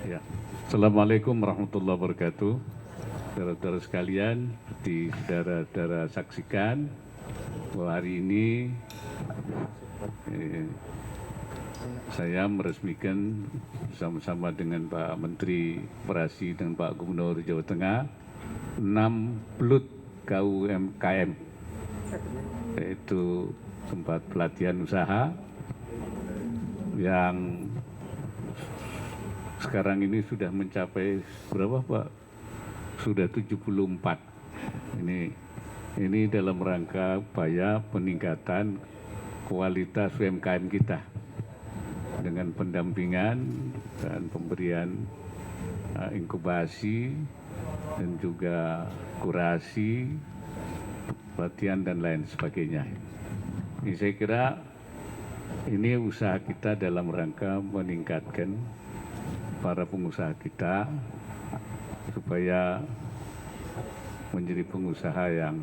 Ya. Assalamualaikum warahmatullahi wabarakatuh. Saudara-saudara sekalian, seperti saudara-saudara saksikan bahwa hari ini saya meresmikan bersama-sama dengan Pak Menteri Koperasi dan Pak Gubernur Jawa Tengah 6 PLUT KUMKM, yaitu tempat pelatihan usaha yang sekarang ini sudah mencapai berapa Pak? Sudah 74. Ini dalam rangka upaya peningkatan kualitas UMKM kita dengan pendampingan dan pemberian inkubasi dan juga kurasi, pelatihan dan lain sebagainya. Ini saya kira ini usaha kita dalam rangka meningkatkan para pengusaha kita supaya menjadi pengusaha yang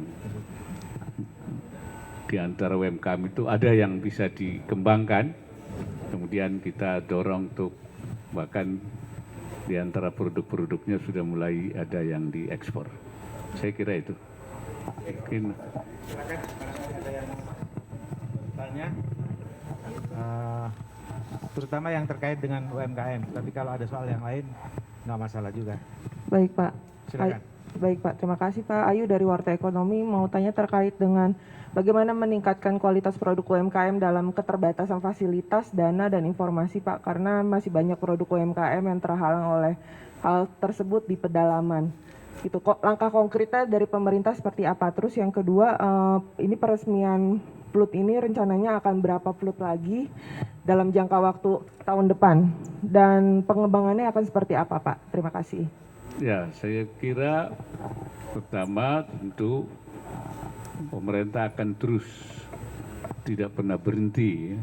di antara UMKM itu ada yang bisa dikembangkan, kemudian kita dorong untuk bahkan di antara produk-produknya sudah mulai ada yang diekspor. Saya kira itu. Mungkin silakan ada yang tanya, terutama yang terkait dengan UMKM. Tapi kalau ada soal yang lain nggak masalah juga. Baik Pak. Silakan. Baik Pak, terima kasih Pak. Ayu dari Warta Ekonomi mau tanya terkait dengan bagaimana meningkatkan kualitas produk UMKM dalam keterbatasan fasilitas, dana, dan informasi Pak. Karena masih banyak produk UMKM yang terhalang oleh hal tersebut di pedalaman. Itu kok langkah konkretnya dari pemerintah seperti apa? Terus yang kedua, ini peresmian PLUT ini rencananya akan berapa PLUT lagi dalam jangka waktu tahun depan? Dan pengembangannya akan seperti apa Pak? Terima kasih. ya, saya kira pertama tentu pemerintah akan terus tidak pernah berhenti ya,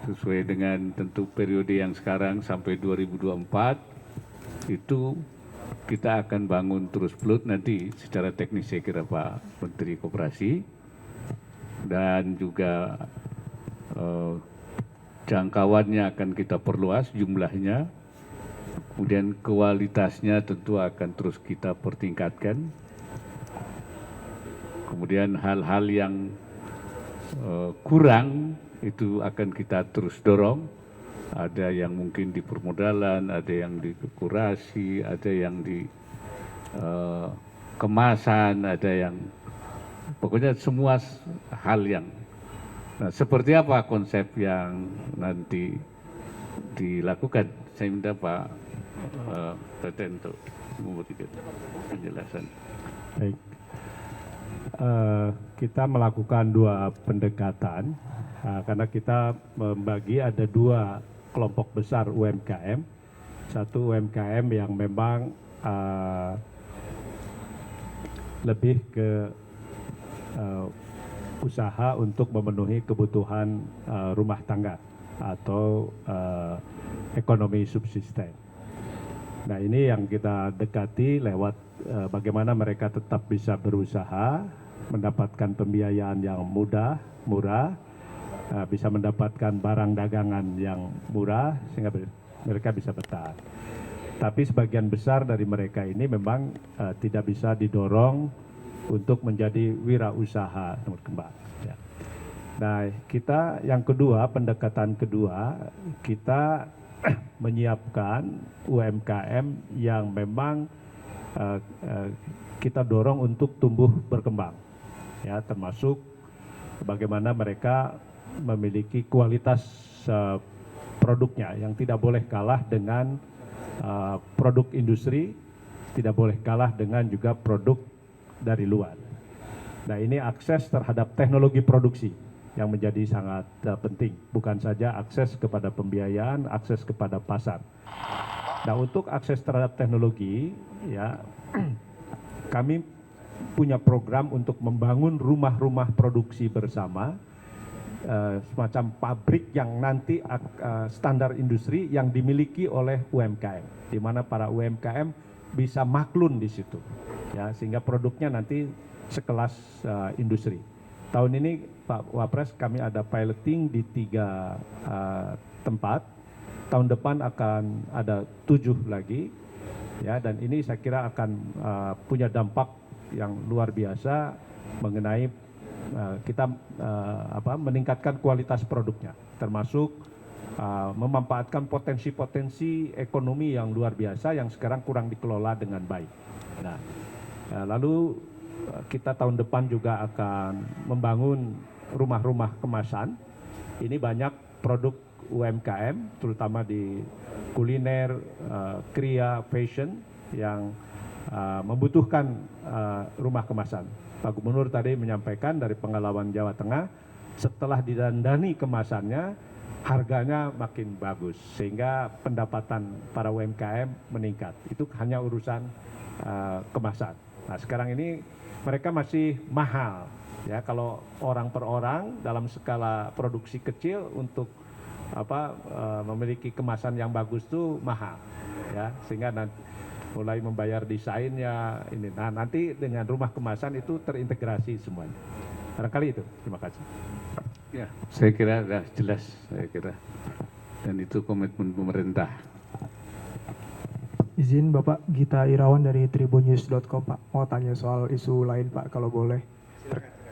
sesuai dengan tentu periode yang sekarang sampai 2024 itu kita akan bangun terus PLUT nanti secara teknis saya kira Pak Menteri Koperasi dan juga jangkauannya akan kita perluas jumlahnya. Kemudian kualitasnya tentu akan terus kita pertingkatkan. Kemudian hal-hal yang kurang itu akan kita terus dorong. Ada yang mungkin di permodalan, ada yang di kurasi, ada yang di kemasan, ada yang pokoknya semua hal yang. Nah, seperti apa konsep yang nanti dilakukan? Saya minta Pak Teten untuk memberikan penjelasan. Baik, kita melakukan dua pendekatan karena kita membagi ada dua kelompok besar UMKM. Satu UMKM yang memang lebih ke usaha untuk memenuhi kebutuhan rumah tangga atau ekonomi subsisten. Nah, ini yang kita dekati lewat bagaimana mereka tetap bisa berusaha, mendapatkan pembiayaan yang mudah, murah, bisa mendapatkan barang dagangan yang murah sehingga mereka bisa bertahan. Tapi sebagian besar dari mereka ini memang tidak bisa didorong untuk menjadi wirausaha berkembang. Ya. Nah, kita yang kedua, pendekatan kedua, kita menyiapkan UMKM yang memang kita dorong untuk tumbuh berkembang, ya, termasuk bagaimana mereka memiliki kualitas produknya yang tidak boleh kalah dengan produk industri, tidak boleh kalah dengan juga produk dari luar. Nah, ini akses terhadap teknologi produksi yang menjadi sangat penting, bukan saja akses kepada pembiayaan, akses kepada pasar. Nah, untuk akses terhadap teknologi, ya, kami punya program untuk membangun rumah-rumah produksi bersama, semacam pabrik yang nanti standar industri yang dimiliki oleh UMKM, di mana para UMKM bisa maklun di situ, ya, sehingga produknya nanti sekelas industri. Tahun ini Pak Wapres kami ada piloting di 3 tempat tahun depan akan ada 7 lagi, ya, dan ini saya kira akan punya dampak yang luar biasa mengenai kita meningkatkan kualitas produknya, termasuk memanfaatkan potensi-potensi ekonomi yang luar biasa yang sekarang kurang dikelola dengan baik. Nah, lalu kita tahun depan juga akan membangun rumah-rumah kemasan. Ini banyak produk UMKM, terutama di kuliner, kria, fashion yang membutuhkan rumah kemasan. Pak Gubernur tadi menyampaikan dari pengalaman Jawa Tengah, setelah didandani kemasannya, harganya makin bagus, sehingga pendapatan para UMKM meningkat. Itu hanya urusan kemasan. Nah, sekarang ini mereka masih mahal, ya, kalau orang per orang dalam skala produksi kecil untuk memiliki kemasan yang bagus itu mahal, ya, sehingga nanti mulai membayar desainnya ini. Nah, nanti dengan rumah kemasan itu terintegrasi semuanya. Barangkali itu. Terima kasih. Ya, saya kira sudah jelas, saya kira. Dan itu komitmen pemerintah. Izin Bapak, Gita Irawan dari tribunnews.com Pak, mau tanya soal isu lain Pak kalau boleh,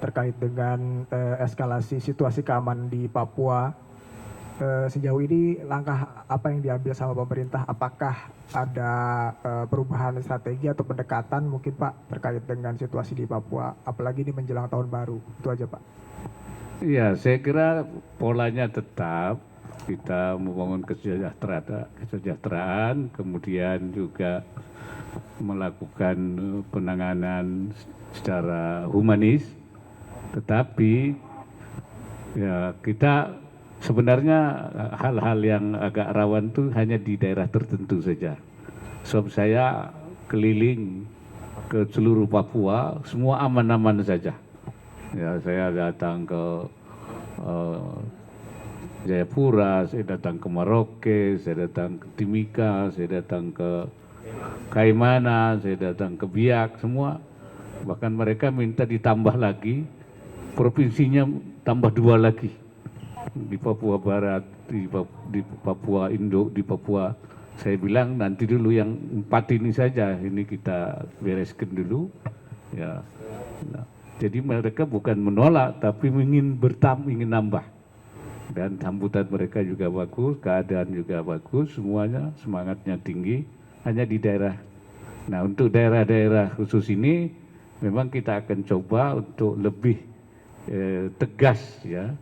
terkait dengan eskalasi situasi keamanan di Papua. Sejauh ini langkah apa yang diambil sama pemerintah? Apakah ada perubahan strategi atau pendekatan mungkin Pak terkait dengan situasi di Papua, apalagi ini menjelang tahun baru? Itu aja Pak. Iya, saya kira polanya tetap kita membangun kesejahteraan, kemudian juga melakukan penanganan secara humanis, tetapi ya kita sebenarnya hal-hal yang agak rawan itu hanya di daerah tertentu saja. Sebab saya keliling ke seluruh Papua, semua aman-aman saja. Ya, saya datang ke Jayapura, saya datang ke Merauke, saya datang ke Timika, saya datang ke Kaimana, saya datang ke Biak, semua. Bahkan mereka minta ditambah lagi, provinsinya tambah 2 lagi. Di Papua Barat, di Papua Indo, di Papua. Saya bilang nanti dulu yang 4 ini saja, ini kita bereskan dulu. Ya. Nah, jadi mereka bukan menolak, tapi ingin ingin nambah. Dan sambutan mereka juga bagus, keadaan juga bagus, semuanya semangatnya tinggi, hanya di daerah. Nah, untuk daerah-daerah khusus ini memang kita akan coba untuk lebih tegas, ya,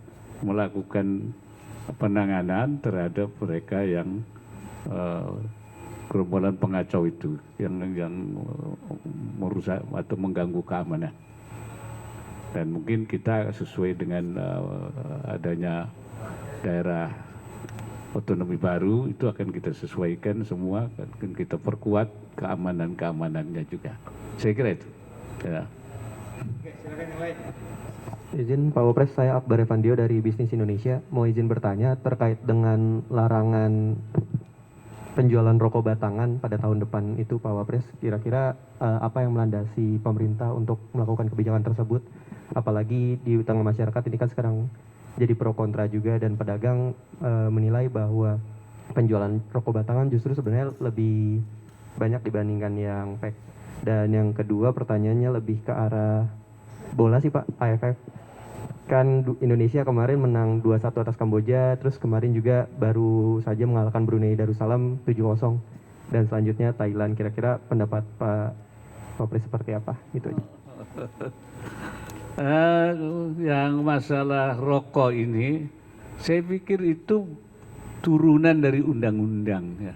melakukan penanganan terhadap mereka yang gerombolan pengacau itu, yang merusak atau mengganggu keamanan. Dan mungkin kita sesuai dengan adanya daerah otonomi baru, itu akan kita sesuaikan semua, akan kita perkuat keamanannya juga. Saya kira itu. Ya. Oke, silakan yang lain. Izin Pak Wapres, saya Akbar Evandio dari Bisnis Indonesia. Mau izin bertanya terkait dengan larangan penjualan rokok batangan pada tahun depan itu Pak Wapres. Kira-kira apa yang melandasi pemerintah untuk melakukan kebijakan tersebut? Apalagi di tengah masyarakat ini kan sekarang jadi pro kontra juga, dan pedagang menilai bahwa penjualan rokok batangan justru sebenarnya lebih banyak dibandingkan yang pack. Dan yang kedua pertanyaannya lebih ke arah bola sih Pak, AFF. Kan Indonesia kemarin menang 2-1 atas Kamboja, terus kemarin juga baru saja mengalahkan Brunei Darussalam 7-0. Dan selanjutnya Thailand. Kira-kira pendapat Pak Wapres seperti apa? Gitu aja. Yang masalah rokok ini, saya pikir itu turunan dari undang-undang, ya.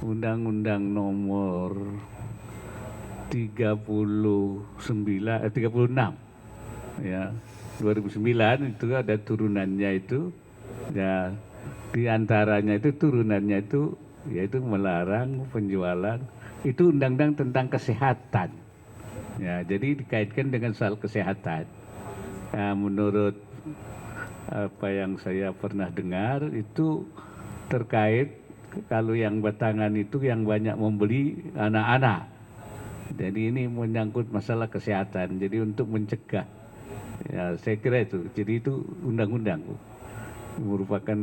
Undang-undang nomor 36 ya 2009 itu ada turunannya itu, ya, di antaranya itu turunannya itu yaitu melarang penjualan, itu undang-undang tentang kesehatan. Ya, jadi dikaitkan dengan soal kesehatan. Nah, menurut apa yang saya pernah dengar itu terkait kalau yang batangan itu yang banyak membeli anak-anak. Jadi ini menyangkut masalah kesehatan. Jadi untuk mencegah, ya saya kira itu. Jadi itu undang-undang merupakan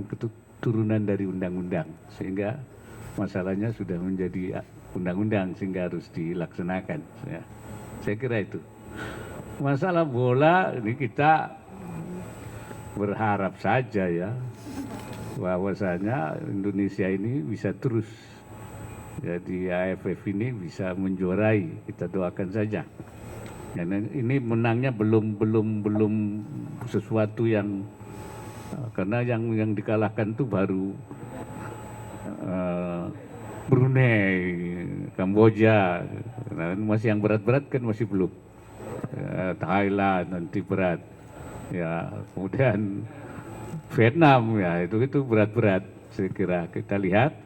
turunan dari undang-undang, sehingga masalahnya sudah menjadi undang-undang sehingga harus dilaksanakan. Ya. Saya kira itu. Masalah bola ini kita berharap saja ya bahwasanya Indonesia ini bisa terus jadi AFF ini bisa menjuarai, kita doakan saja. Karena ini menangnya belum sesuatu yang karena yang dikalahkan itu baru Brunei, Kamboja, nah, masih yang berat-berat kan masih belum. Thailand nanti berat, ya kemudian Vietnam ya itu berat-berat. Saya kira kita lihat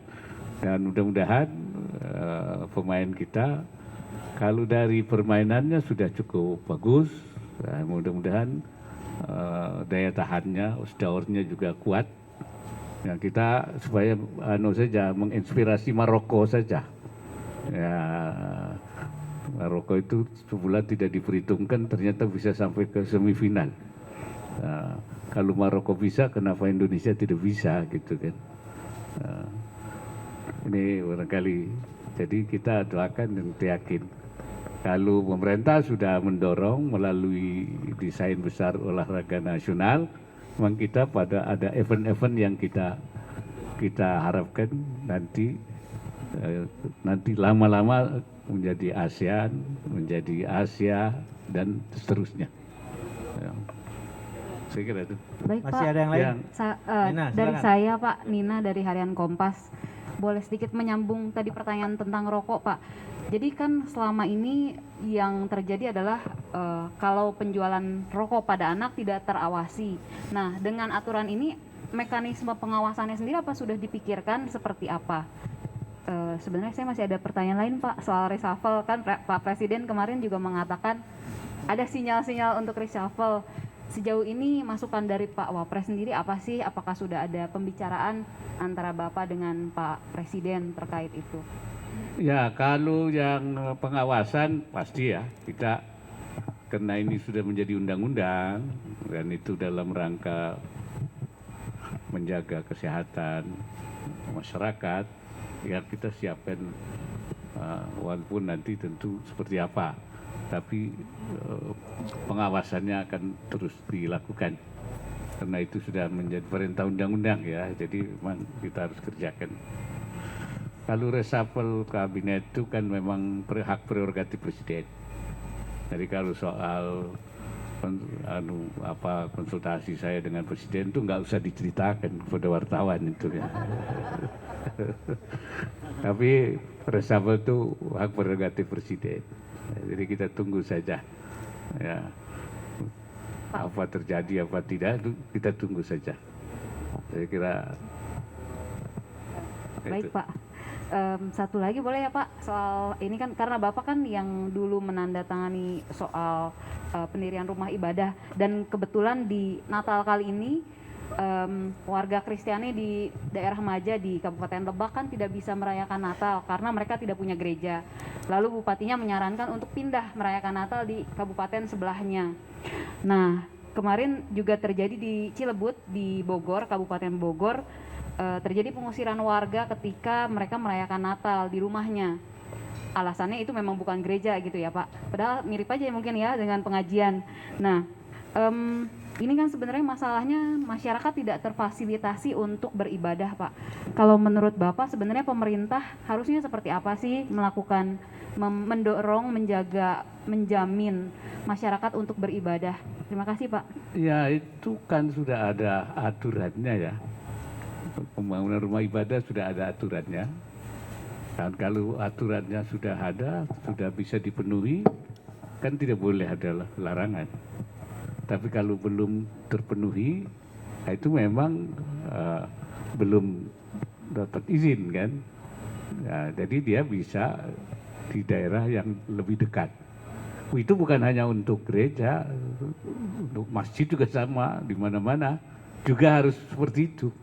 dan mudah-mudahan pemain kita kalau dari permainannya sudah cukup bagus, ya, mudah-mudahan daya tahannya, osdaurnya juga kuat. Ya, kita supaya saja menginspirasi Maroko saja. Ya, Maroko itu sebulan tidak diperhitungkan ternyata bisa sampai ke semifinal. Nah, kalau Maroko bisa, kenapa Indonesia tidak bisa gitu kan? Nah, ini barangkali. Jadi kita doakan dan yakin kalau pemerintah sudah mendorong melalui desain besar olahraga nasional, memang kita pada ada event-event yang kita harapkan nanti lama-lama menjadi ASEAN, menjadi Asia dan seterusnya. Ya. Saya kira itu. Baik Masih Pak, ada yang lain? Nina, dari silakan. saya Pak, Nina dari Harian Kompas. Boleh sedikit menyambung tadi pertanyaan tentang rokok Pak. Jadi kan selama ini yang terjadi adalah kalau penjualan rokok pada anak tidak terawasi. Nah, dengan aturan ini mekanisme pengawasannya sendiri apa sudah dipikirkan seperti apa? Sebenarnya saya masih ada pertanyaan lain Pak soal reshuffle, kan Pak Presiden kemarin juga mengatakan ada sinyal-sinyal untuk reshuffle. Sejauh ini masukan dari Pak Wapres sendiri apa sih? Apakah sudah ada pembicaraan antara Bapak dengan Pak Presiden terkait itu? Ya, kalau yang pengawasan pasti ya kita, karena ini sudah menjadi undang-undang dan itu dalam rangka menjaga kesehatan masyarakat, ya kita siapkan walaupun nanti tentu seperti apa, tapi pengawasannya akan terus dilakukan karena itu sudah menjadi perintah undang-undang ya, jadi memang kita harus kerjakan. Kalau reshuffle kabinet itu kan memang hak prerogatif presiden. Jadi kalau soal konsultasi saya dengan presiden itu nggak usah diceritakan kepada wartawan itu ya. Tapi reshuffle itu hak prerogatif presiden. Jadi kita tunggu saja. Ya. Apa terjadi apa tidak itu kita tunggu saja. Saya kira. Baik itu. Pak. Satu lagi boleh ya Pak, soal ini kan karena Bapak kan yang dulu menandatangani soal pendirian rumah ibadah dan kebetulan di Natal kali ini warga Kristiani di daerah Maja di Kabupaten Lebak kan tidak bisa merayakan Natal karena mereka tidak punya gereja. Lalu bupatinya menyarankan untuk pindah merayakan Natal di kabupaten sebelahnya. Nah, kemarin juga terjadi di Cilebut di Bogor, Kabupaten Bogor. Terjadi pengusiran warga ketika mereka merayakan Natal di rumahnya. Alasannya itu memang bukan gereja gitu ya Pak. Padahal mirip aja mungkin ya dengan pengajian. Nah, ini kan sebenarnya masalahnya masyarakat tidak terfasilitasi untuk beribadah Pak. Kalau menurut Bapak sebenarnya pemerintah harusnya seperti apa sih melakukan mendorong, menjaga, menjamin masyarakat untuk beribadah? Terima kasih Pak. Ya itu kan sudah ada aturannya ya. Pembangunan rumah ibadah sudah ada aturannya, dan kalau aturannya sudah ada, sudah bisa dipenuhi, kan tidak boleh ada larangan. Tapi kalau belum terpenuhi, itu memang belum dapat izin kan. Ya, jadi dia bisa di daerah yang lebih dekat. Itu bukan hanya untuk gereja, untuk masjid juga sama, di mana-mana juga harus seperti itu.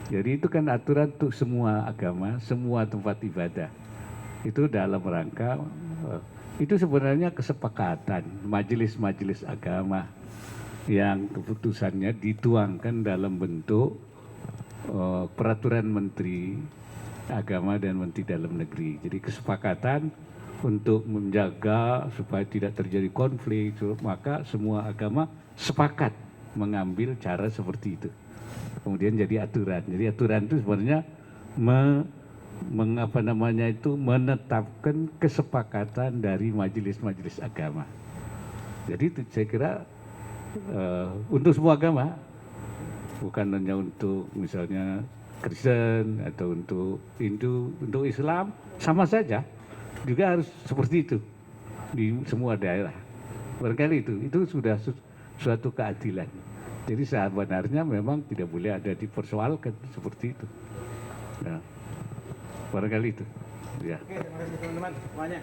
Jadi itu kan aturan untuk semua agama, semua tempat ibadah. Itu dalam rangka, itu sebenarnya kesepakatan majelis-majelis agama yang keputusannya dituangkan dalam bentuk peraturan Menteri Agama dan Menteri Dalam Negeri. Jadi kesepakatan untuk menjaga supaya tidak terjadi konflik, maka semua agama sepakat mengambil cara seperti itu. Kemudian jadi aturan. Jadi aturan itu sebenarnya menetapkan kesepakatan dari majelis-majelis agama. Jadi itu saya kira untuk semua agama, bukan hanya untuk misalnya Kristen atau untuk Hindu, untuk Islam sama saja juga harus seperti itu di semua daerah. Barangkali itu sudah suatu keadilan. Jadi sebenarnya memang tidak boleh ada dipersoalkan seperti itu. Nah, barangkali itu. Ya. Oke, terima kasih teman-teman semuanya.